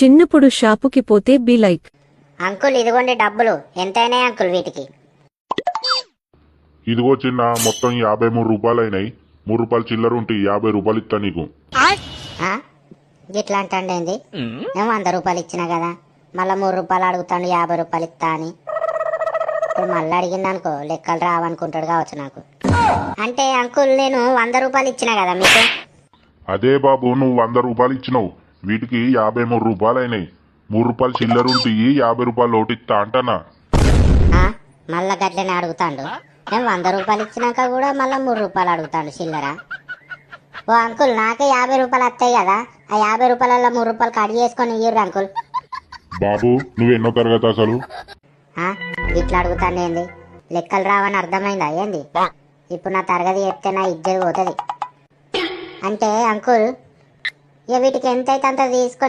చిన్నప్పుడు షాపుకి పోతే బి లైక్, అంకుల్ ఇదిగోండి డబ్బులు, ఎంతైనా అంకుల్ వీటికి. ఇదిగో చిన్న, మొత్తం 53 రూపాయలు అయినాయి. 3 రూపాయలు చిల్లర ఉంటే 50 రూపాయలు ఇస్తా నీకు. ఆ? గిట్లా అంటాండేంది? నేను 100 రూపాయలు ఇచ్చినా కదా, మళ్ళీ 3 రూపాయలు అడుగుతాను, 50 రూపాయలు ఇస్తా అని. ఇప్పుడు మళ్ళీ అడిగిందనుకో లెక్కలు రావనుకుంటాడు కావచ్చు నాకు. అంటే అంకుల్ నేను 100 రూపాయలు ఇచ్చినా కదా మీకు. అదే బాబు, నువ్వు 100 రూపాయలు ఇచ్చినావు, వీటికి 53 రూపాయలు అయినాయి. 3 రూపాయలు చిల్లర ఉంటే 50 రూపాయలు లోటు ఇస్తా అంటానా. మళ్ళా గట్లనే అడుగుతాండు. నేను 100 రూపాయలు ఇచ్చినాక కూడా మళ్ళీ 3 రూపాయలు అడుగుతాడు చిల్లర. ఓ అంకుల్, నాకే 50 రూపాయలు వస్తాయి కదా, ఆ 50 రూపాయలలో 3 రూపాయలు కట్ చేసుకొని ఇయ్యరు అంకుల్. బాబు, నువ్వు ఎన్నో తరగతి అసలు? ఇట్లా అడుగుతాండేంది? లెక్కలు రావని అర్థమైందా ఏంది? ఇప్పుడు నా తరగతి చెప్తే నా ఇజ్జత్ పోతుంది. అంటే అంకుల్ ఇక వీటికి ఎంత అయితే అంత తీసుకొని